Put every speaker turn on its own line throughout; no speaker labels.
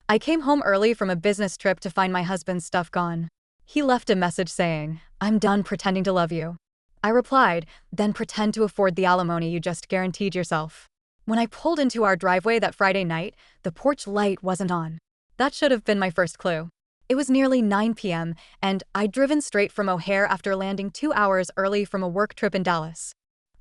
I came home early from a business trip to find my husband's stuff gone. He left a message saying, "I'm done pretending to love you." I replied, "Then pretend to afford the alimony you just guaranteed yourself." When I pulled into our driveway that Friday night, the porch light wasn't on. That should have been my first clue. It was nearly 9 p.m., and I'd driven straight from O'Hare after landing 2 hours early from a work trip in Dallas.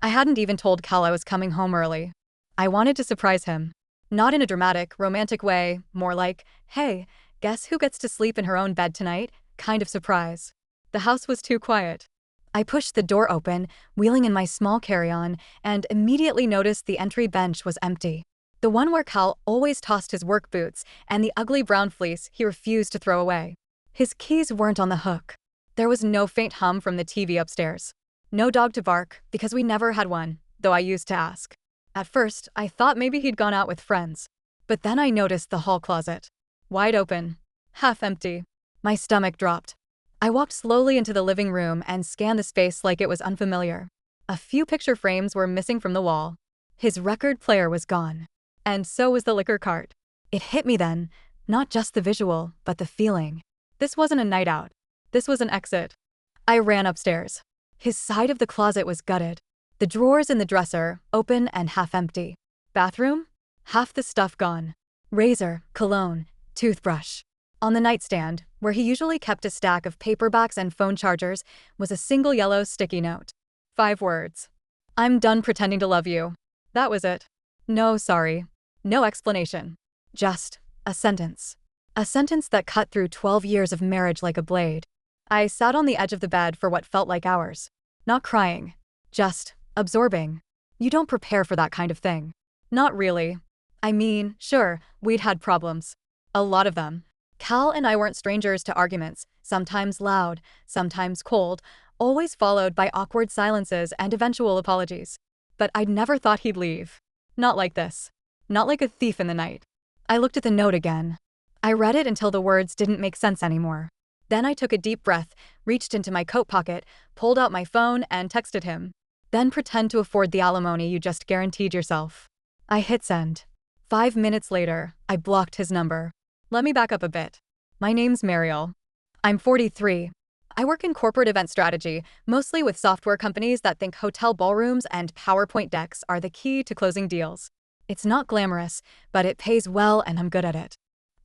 I hadn't even told Cal I was coming home early. I wanted to surprise him. Not in a dramatic, romantic way, more like, "Hey, guess who gets to sleep in her own bed tonight?" kind of surprise. The house was too quiet. I pushed the door open, wheeling in my small carry-on, and immediately noticed the entry bench was empty. The one where Cal always tossed his work boots and the ugly brown fleece he refused to throw away. His keys weren't on the hook. There was no faint hum from the TV upstairs. No dog to bark, because we never had one, though I used to ask. At first, I thought maybe he'd gone out with friends. But then I noticed the hall closet. Wide open. Half empty. My stomach dropped. I walked slowly into the living room and scanned the space like it was unfamiliar. A few picture frames were missing from the wall. His record player was gone. And so was the liquor cart. It hit me then, not just the visual, but the feeling. This wasn't a night out. This was an exit. I ran upstairs. His side of the closet was gutted. The drawers in the dresser, open and half empty. Bathroom? Half the stuff gone. Razor, cologne, toothbrush. On the nightstand, where he usually kept a stack of paperbacks and phone chargers, was a single yellow sticky note. 5 words. "I'm done pretending to love you." That was it. No sorry. No explanation. Just a sentence. A sentence that cut through 12 years of marriage like a blade. I sat on the edge of the bed for what felt like hours. Not crying. Just absorbing. You don't prepare for that kind of thing. Not really. I mean, sure, we'd had problems. A lot of them. Cal and I weren't strangers to arguments, sometimes loud, sometimes cold, always followed by awkward silences and eventual apologies. But I'd never thought he'd leave. Not like this. Not like a thief in the night. I looked at the note again. I read it until the words didn't make sense anymore. Then I took a deep breath, reached into my coat pocket, pulled out my phone, and texted him. "Then pretend to afford the alimony you just guaranteed yourself." I hit send. 5 minutes later, I blocked his number. Let me back up a bit. My name's Mariel. I'm 43. I work in corporate event strategy, mostly with software companies that think hotel ballrooms and PowerPoint decks are the key to closing deals. It's not glamorous, but it pays well and I'm good at it.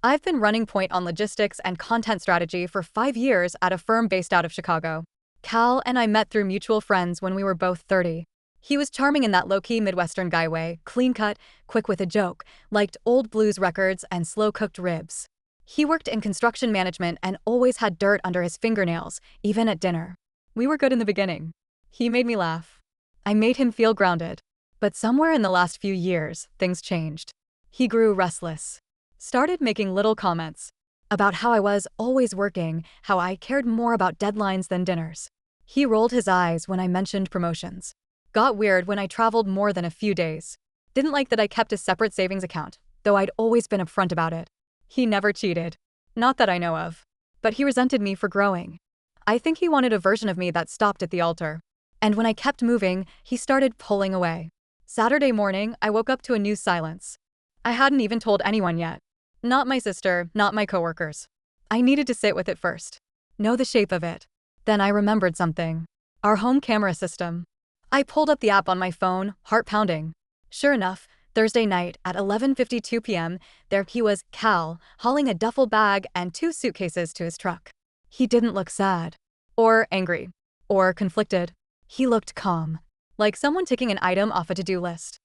I've been running point on logistics and content strategy for 5 years at a firm based out of Chicago. Cal and I met through mutual friends when we were both 30. He was charming in that low-key Midwestern guy way, clean-cut, quick with a joke, liked old blues records and slow-cooked ribs. He worked in construction management and always had dirt under his fingernails, even at dinner. We were good in the beginning. He made me laugh. I made him feel grounded. But somewhere in the last few years, things changed. He grew restless. Started making little comments about how I was always working, how I cared more about deadlines than dinners. He rolled his eyes when I mentioned promotions. Got weird when I traveled more than a few days. Didn't like that I kept a separate savings account, though I'd always been upfront about it. He never cheated. Not that I know of. But he resented me for growing. I think he wanted a version of me that stopped at the altar. And when I kept moving, he started pulling away. Saturday morning, I woke up to a new silence. I hadn't even told anyone yet. Not my sister, not my coworkers. I needed to sit with it first. Know the shape of it. Then I remembered something. Our home camera system. I pulled up the app on my phone, heart pounding. Sure enough, Thursday night at 11:52 p.m., there he was, Cal, hauling a duffel bag and 2 suitcases to his truck. He didn't look sad. Or angry. Or conflicted. He looked calm. Like someone ticking an item off a to-do list.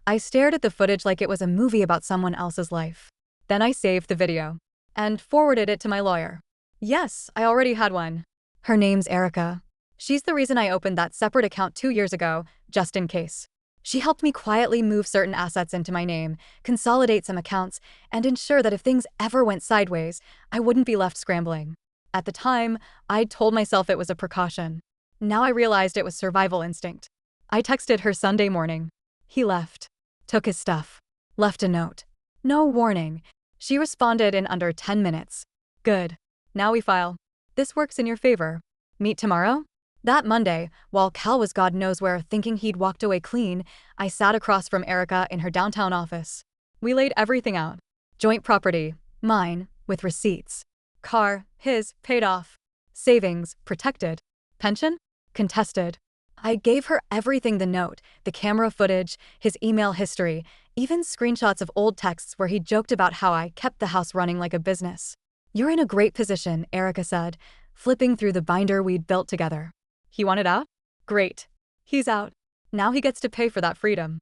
I stared at the footage like it was a movie about someone else's life. Then I saved the video. And forwarded it to my lawyer. Yes, I already had one. Her name's Erica. She's the reason I opened that separate account 2 years ago, just in case. She helped me quietly move certain assets into my name, consolidate some accounts, and ensure that if things ever went sideways, I wouldn't be left scrambling. At the time, I'd told myself it was a precaution. Now I realized it was survival instinct. I texted her Sunday morning. He left. Took his stuff. Left a note. No warning. She responded in under 10 minutes. Good. Now we file. This works in your favor. Meet tomorrow? That Monday, while Cal was God knows where thinking he'd walked away clean, I sat across from Erica in her downtown office. We laid everything out. Joint property, Mine, with receipts. Car, his, paid off. Savings, protected. Pension? Contested. I gave her everything: the note, the camera footage, his email history, even screenshots of old texts where he joked about how I kept the house running like a business. "You're in a great position," Erica said, flipping through the binder we'd built together. He wanted out? Great. He's out. Now he gets to pay for that freedom.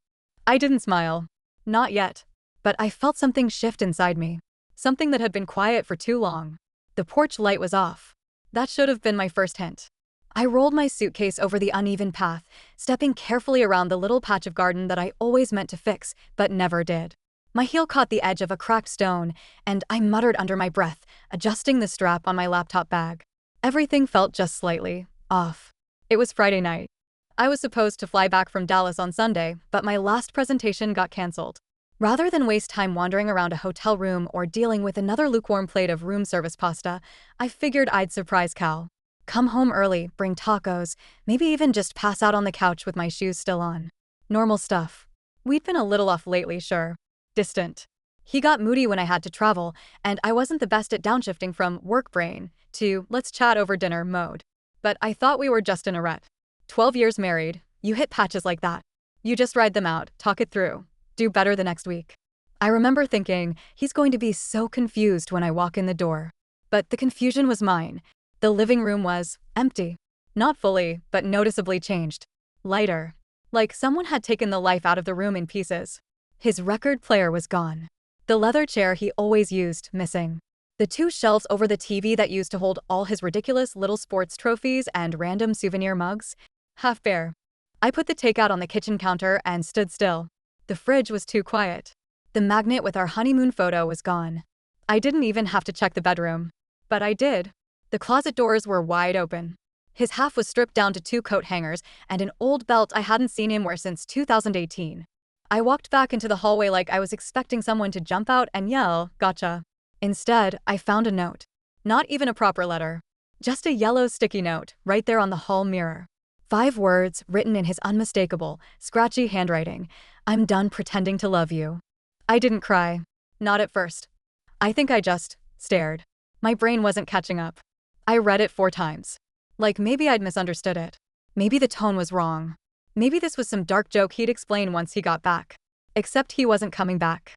I didn't smile. Not yet. But I felt something shift inside me. Something that had been quiet for too long. The porch light was off. That should have been my first hint. I rolled my suitcase over the uneven path, stepping carefully around the little patch of garden that I always meant to fix, but never did. My heel caught the edge of a cracked stone, and I muttered under my breath, adjusting the strap on my laptop bag. Everything felt just slightly off. It was Friday night. I was supposed to fly back from Dallas on Sunday, but my last presentation got canceled. Rather than waste time wandering around a hotel room or dealing with another lukewarm plate of room service pasta, I figured I'd surprise Cal. Come home early, bring tacos, maybe even just pass out on the couch with my shoes still on. Normal stuff. We'd been a little off lately, sure. Distant. He got moody when I had to travel, and I wasn't the best at downshifting from work brain to let's chat over dinner mode. But I thought we were just in a rut. 12 years married, you hit patches like that. You just ride them out, talk it through, do better the next week. I remember thinking, he's going to be so confused when I walk in the door. But the confusion was mine. The living room was empty. Not fully, but noticeably changed. Lighter. Like someone had taken the life out of the room in pieces. His record player was gone. The leather chair he always used, missing. The two shelves over the TV that used to hold all his ridiculous little sports trophies and random souvenir mugs, half bare. I put the takeout on the kitchen counter and stood still. The fridge was too quiet. The magnet with our honeymoon photo was gone. I didn't even have to check the bedroom. But I did. The closet doors were wide open. His half was stripped down to 2 coat hangers and an old belt I hadn't seen him wear since 2018. I walked back into the hallway like I was expecting someone to jump out and yell, "Gotcha." Instead, I found a note. Not even a proper letter. Just a yellow sticky note, right there on the hall mirror. 5 words, written in his unmistakable, scratchy handwriting. "I'm done pretending to love you." I didn't cry. Not at first. I think I just stared. My brain wasn't catching up. I read it 4 times. Like maybe I'd misunderstood it. Maybe the tone was wrong. Maybe this was some dark joke he'd explain once he got back. Except he wasn't coming back.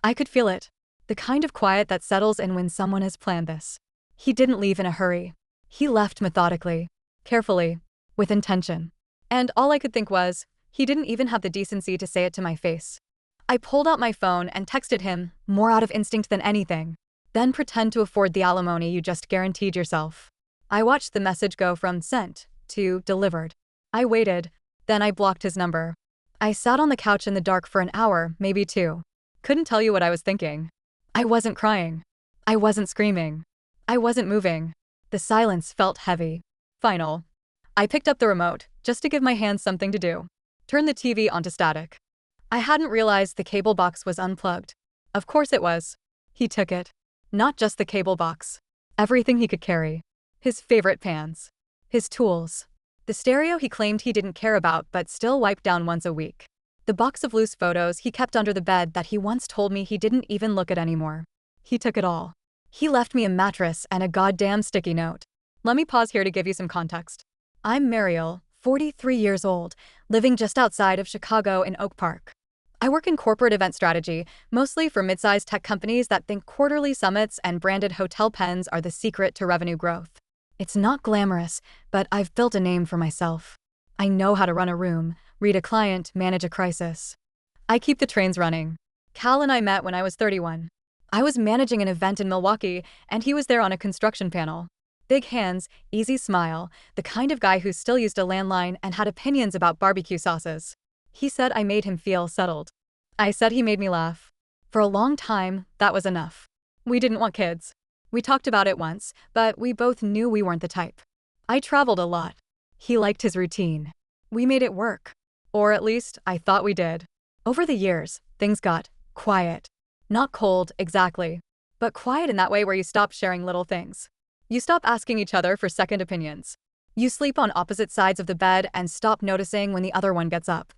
I could feel it. The kind of quiet that settles in when someone has planned this. He didn't leave in a hurry. He left methodically. Carefully. With intention. And all I could think was, he didn't even have the decency to say it to my face. I pulled out my phone and texted him, more out of instinct than anything. "Then pretend to afford the alimony you just guaranteed yourself." I watched the message go from sent to delivered. I waited, then I blocked his number. I sat on the couch in the dark for an hour, maybe 2. Couldn't tell you what I was thinking. I wasn't crying. I wasn't screaming. I wasn't moving. The silence felt heavy. Final. I picked up the remote, just to give my hands something to do. Turn the TV onto static. I hadn't realized the cable box was unplugged. Of course it was. He took it. Not just the cable box. Everything he could carry. His favorite pans. His tools. The stereo he claimed he didn't care about but still wiped down once a week. The box of loose photos he kept under the bed that he once told me he didn't even look at anymore. He took it all. He left me a mattress and a goddamn sticky note. Let me pause here to give you some context. I'm Mariel, 43 years old, living just outside of Chicago in Oak Park. I work in corporate event strategy, mostly for mid-sized tech companies that think quarterly summits and branded hotel pens are the secret to revenue growth. It's not glamorous, but I've built a name for myself. I know how to run a room, read a client, manage a crisis. I keep the trains running. Cal and I met when I was 31. I was managing an event in Milwaukee, and he was there on a construction panel. Big hands, easy smile, the kind of guy who still used a landline and had opinions about barbecue sauces. He said I made him feel settled. I said he made me laugh. For a long time, that was enough. We didn't want kids. We talked about it once, but we both knew we weren't the type. I traveled a lot. He liked his routine. We made it work. Or at least, I thought we did. Over the years, things got quiet. Not cold, exactly. But quiet in that way where you stop sharing little things. You stop asking each other for second opinions. You sleep on opposite sides of the bed and stop noticing when the other one gets up.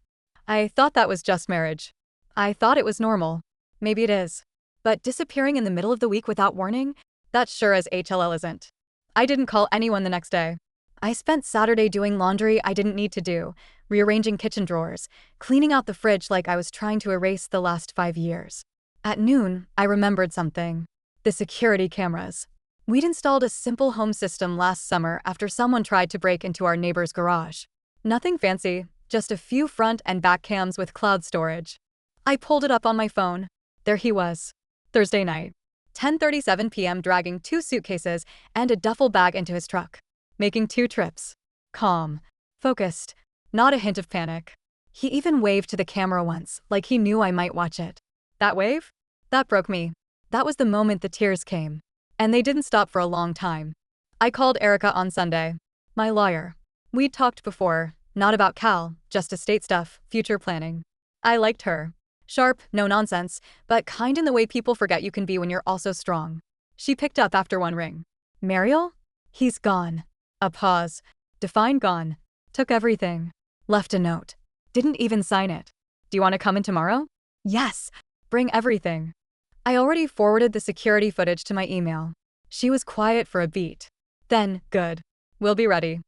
I thought that was just marriage. I thought it was normal. Maybe it is. But disappearing in the middle of the week without warning? That sure as HLL isn't. I didn't call anyone the next day. I spent Saturday doing laundry I didn't need to do, rearranging kitchen drawers, cleaning out the fridge like I was trying to erase the last 5 years. At noon, I remembered something. The security cameras. We'd installed a simple home system last summer after someone tried to break into our neighbor's garage. Nothing fancy, just a few front and back cams with cloud storage. I pulled it up on my phone. There he was. Thursday night. 10:37 p.m. dragging 2 suitcases and a duffel bag into his truck. Making 2 trips. Calm. Focused. Not a hint of panic. He even waved to the camera once, like he knew I might watch it. That wave? That broke me. That was the moment the tears came. And they didn't stop for a long time. I called Erica on Sunday. My lawyer. We'd talked before, not about Cal, just estate stuff, future planning. I liked her. Sharp, no nonsense, but kind in the way people forget you can be when you're also strong. She picked up after one ring. Mariel? He's gone. A pause. Define gone. Took everything. Left a note. Didn't even sign it. Do you want to come in tomorrow? Yes. Bring everything. I already forwarded the security footage to my email. She was quiet for a beat. Then, good. We'll be ready.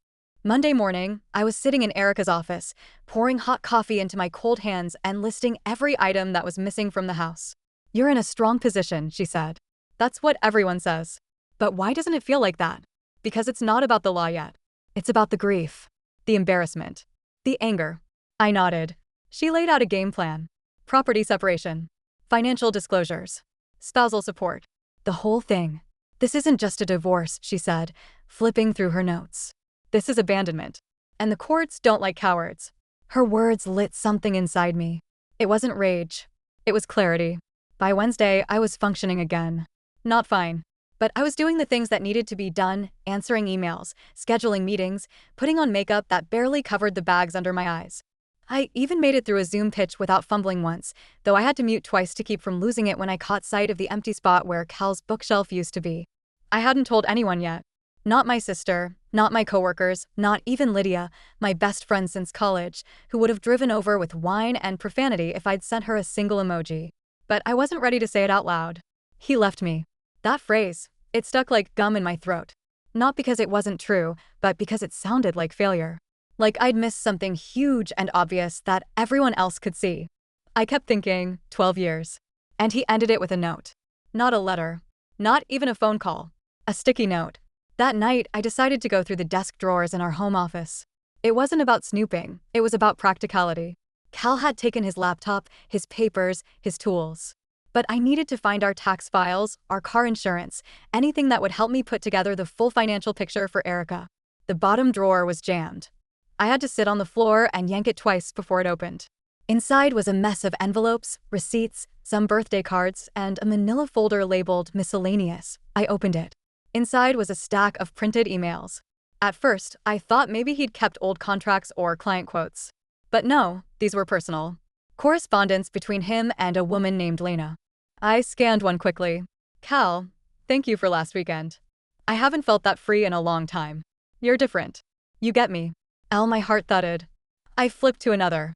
Monday morning, I was sitting in Erica's office, pouring hot coffee into my cold hands and listing every item that was missing from the house. You're in a strong position, she said. That's what everyone says. But why doesn't it feel like that? Because it's not about the law yet. It's about the grief, the embarrassment, the anger. I nodded. She laid out a game plan. Property separation, financial disclosures, spousal support, the whole thing. This isn't just a divorce, she said, flipping through her notes. This is abandonment. And the courts don't like cowards. Her words lit something inside me. It wasn't rage. It was clarity. By Wednesday, I was functioning again. Not fine. But I was doing the things that needed to be done, answering emails, scheduling meetings, putting on makeup that barely covered the bags under my eyes. I even made it through a Zoom pitch without fumbling once, though I had to mute twice to keep from losing it when I caught sight of the empty spot where Cal's bookshelf used to be. I hadn't told anyone yet. Not my sister, not my coworkers, not even Lydia, my best friend since college, who would have driven over with wine and profanity if I'd sent her a single emoji. But I wasn't ready to say it out loud. He left me. That phrase, it stuck like gum in my throat. Not because it wasn't true, but because it sounded like failure. Like I'd missed something huge and obvious that everyone else could see. I kept thinking, 12 years. And he ended it with a note. Not a letter. Not even a phone call. A sticky note. That night, I decided to go through the desk drawers in our home office. It wasn't about snooping, it was about practicality. Cal had taken his laptop, his papers, his tools. But I needed to find our tax files, our car insurance, anything that would help me put together the full financial picture for Erica. The bottom drawer was jammed. I had to sit on the floor and yank it twice before it opened. Inside was a mess of envelopes, receipts, some birthday cards, and a manila folder labeled miscellaneous. I opened it. Inside was a stack of printed emails. At first, I thought maybe he'd kept old contracts or client quotes. But no, these were personal. Correspondence between him and a woman named Lena. I scanned one quickly. Cal, thank you for last weekend. I haven't felt that free in a long time. You're different. You get me. My heart thudded. I flipped to another.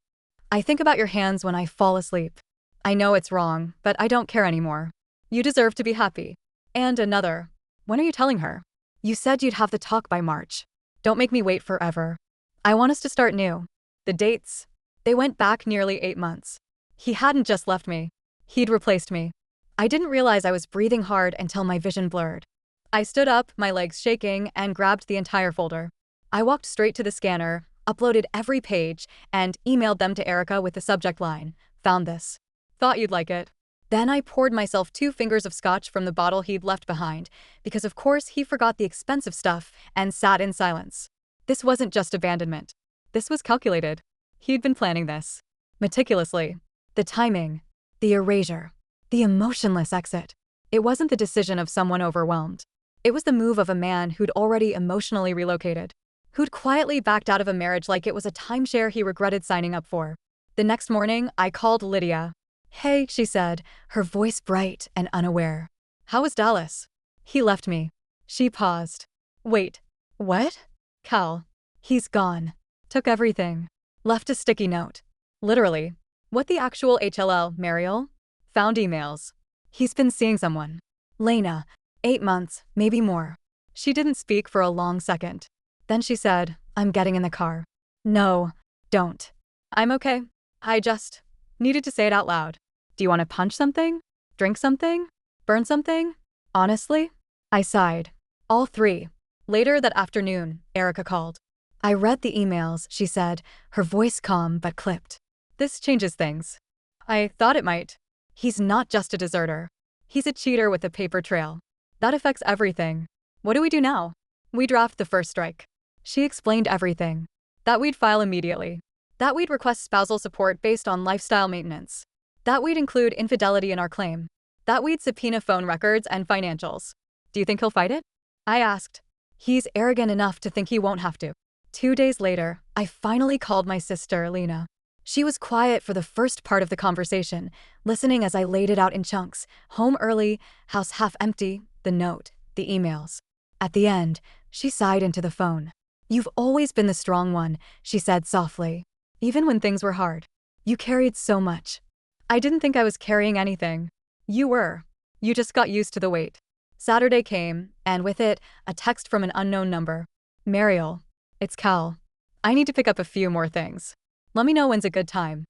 I think about your hands when I fall asleep. I know it's wrong, but I don't care anymore. You deserve to be happy. And another. When are you telling her? You said you'd have the talk by March. Don't make me wait forever. I want us to start new. The dates. They went back nearly 8 months. He hadn't just left me. He'd replaced me. I didn't realize I was breathing hard until my vision blurred. I stood up, my legs shaking, and grabbed the entire folder. I walked straight to the scanner, uploaded every page, and emailed them to Erica with the subject line, "Found this. Thought you'd like it." Then I poured myself 2 fingers of scotch from the bottle he'd left behind, because of course he forgot the expensive stuff, and sat in silence. This wasn't just abandonment. This was calculated. He'd been planning this. Meticulously. The timing. The erasure. The emotionless exit. It wasn't the decision of someone overwhelmed. It was the move of a man who'd already emotionally relocated. Who'd quietly backed out of a marriage like it was a timeshare he regretted signing up for. The next morning, I called Lydia. "Hey," she said, her voice bright and unaware. "How was Dallas?" "He left me." She paused. "Wait. What?" "Cal. He's gone. Took everything. Left a sticky note." "Literally. What the actual HLL, Mariel?" "Found emails. He's been seeing someone. Lena. 8 months, maybe more. She didn't speak for a long second. Then she said, I'm getting in the car. No, don't. I'm okay. I just needed to say it out loud. Do you want to punch something? Drink something? Burn something? Honestly? I sighed. All three. Later that afternoon, Erica called. I read the emails, she said, her voice calm but clipped. This changes things. I thought it might. He's not just a deserter. He's a cheater with a paper trail. That affects everything. What do we do now? We draft the first strike. She explained everything. That we'd file immediately. That we'd request spousal support based on lifestyle maintenance. That we'd include infidelity in our claim. That we'd subpoena phone records and financials. Do you think he'll fight it? I asked. He's arrogant enough to think he won't have to. 2 days later, I finally called my sister, Lena. She was quiet for the first part of the conversation, listening as I laid it out in chunks. Home early, house half empty, the note, the emails. At the end, she sighed into the phone. You've always been the strong one, she said softly. Even when things were hard. You carried so much. I didn't think I was carrying anything. You were. You just got used to the weight. Saturday came, and with it, a text from an unknown number. Mariel. It's Cal. I need to pick up a few more things. Let me know when's a good time.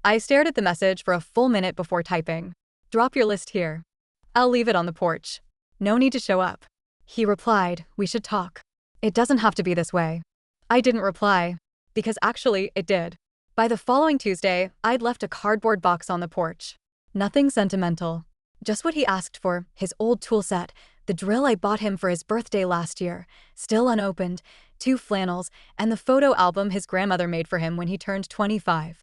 I stared at the message for a full minute before typing. Drop your list here. I'll leave it on the porch. No need to show up. He replied, we should talk. It doesn't have to be this way. I didn't reply. Because actually, it did. By the following Tuesday, I'd left a cardboard box on the porch. Nothing sentimental. Just what he asked for, his old tool set, the drill I bought him for his birthday last year, still unopened, 2 flannels, and the photo album his grandmother made for him when he turned 25.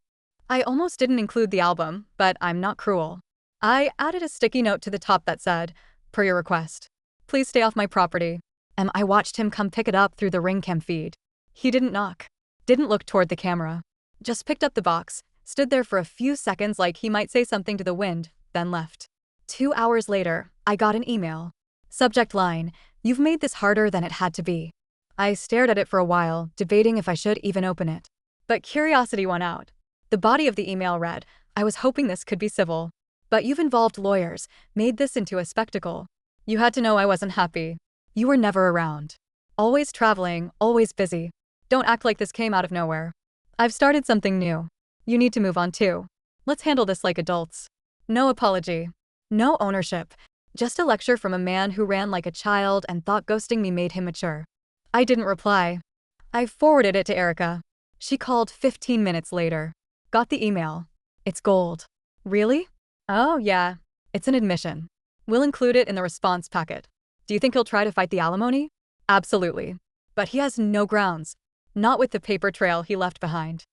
I almost didn't include the album, but I'm not cruel. I added a sticky note to the top that said, per your request. Please stay off my property. And I watched him come pick it up through the ring cam feed. He didn't knock. Didn't look toward the camera. Just picked up the box, stood there for a few seconds like he might say something to the wind, then left. 2 hours later, I got an email. Subject line, you've made this harder than it had to be. I stared at it for a while, debating if I should even open it. But curiosity won out. The body of the email read, I was hoping this could be civil. But you've involved lawyers, made this into a spectacle. You had to know I wasn't happy. You were never around. Always traveling, always busy. Don't act like this came out of nowhere. I've started something new. You need to move on too. Let's handle this like adults. No apology. No ownership. Just a lecture from a man who ran like a child and thought ghosting me made him mature. I didn't reply. I forwarded it to Erica. She called 15 minutes later. Got the email. It's gold. Really? Oh, yeah. It's an admission. We'll include it in the response packet. Do you think he'll try to fight the alimony? Absolutely. But he has no grounds. Not with the paper trail he left behind.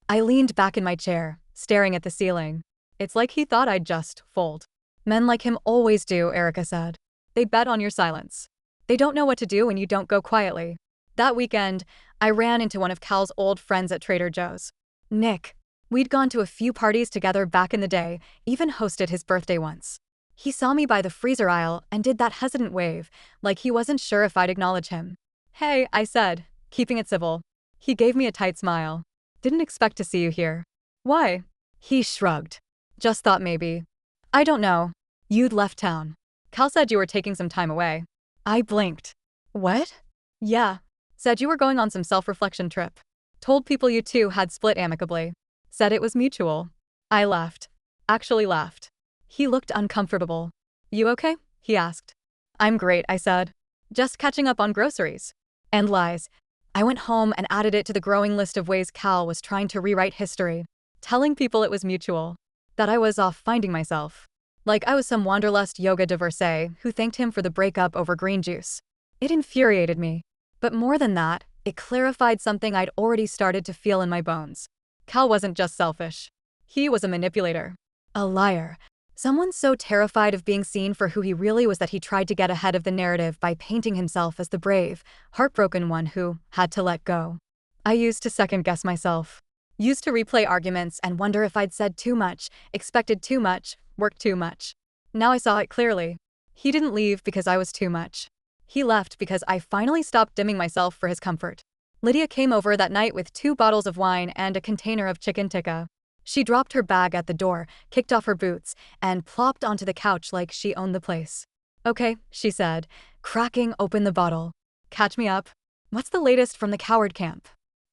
I leaned back in my chair, staring at the ceiling. It's like he thought I'd just fold. Men like him always do, Erica said. They bet on your silence. They don't know what to do when you don't go quietly. That weekend, I ran into one of Cal's old friends at Trader Joe's. Nick. We'd gone to a few parties together back in the day, even hosted his birthday once. He saw me by the freezer aisle and did that hesitant wave, like he wasn't sure if I'd acknowledge him. Hey, I said, keeping it civil. He gave me a tight smile. Didn't expect to see you here. Why? He shrugged. Just thought maybe. I don't know. You'd left town. Cal said you were taking some time away. I blinked. What? Yeah. Said you were going on some self-reflection trip. Told people you two had split amicably. Said it was mutual. I laughed. Actually laughed. He looked uncomfortable. You okay? He asked. I'm great, I said. Just catching up on groceries. And lies. I went home and added it to the growing list of ways Cal was trying to rewrite history. Telling people it was mutual. That I was off finding myself. Like I was some wanderlust yoga divorcee who thanked him for the breakup over green juice. It infuriated me. But more than that, it clarified something I'd already started to feel in my bones. Cal wasn't just selfish. He was a manipulator. A liar. Someone so terrified of being seen for who he really was that he tried to get ahead of the narrative by painting himself as the brave, heartbroken one who had to let go. I used to second-guess myself. Used to replay arguments and wonder if I'd said too much, expected too much, worked too much. Now I saw it clearly. He didn't leave because I was too much. He left because I finally stopped dimming myself for his comfort. Lydia came over that night with 2 bottles of wine and a container of chicken tikka. She dropped her bag at the door, kicked off her boots, and plopped onto the couch like she owned the place. Okay, she said, cracking open the bottle. Catch me up. What's the latest from the coward camp?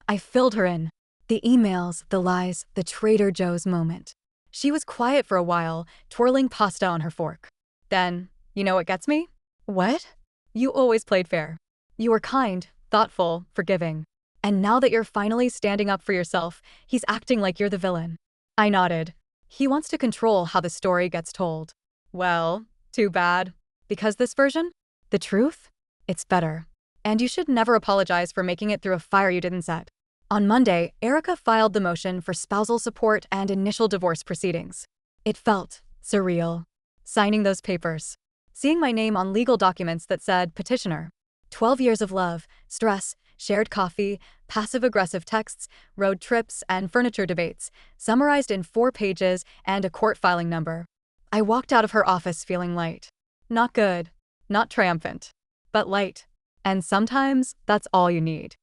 I filled her in. The emails, the lies, the Trader Joe's moment. She was quiet for a while, twirling pasta on her fork. Then, you know what gets me? What? You always played fair. You were kind, thoughtful, forgiving. And now that you're finally standing up for yourself, he's acting like you're the villain. I nodded. He wants to control how the story gets told. Well, too bad. Because this version? The truth? It's better. And you should never apologize for making it through a fire you didn't set. On Monday, Erica filed the motion for spousal support and initial divorce proceedings. It felt surreal. Signing those papers. Seeing my name on legal documents that said petitioner. 12 years of love, stress, shared coffee, passive-aggressive texts, road trips, and furniture debates, summarized in 4 pages and a court filing number. I walked out of her office feeling light. Not good, not triumphant, but light. And sometimes that's all you need.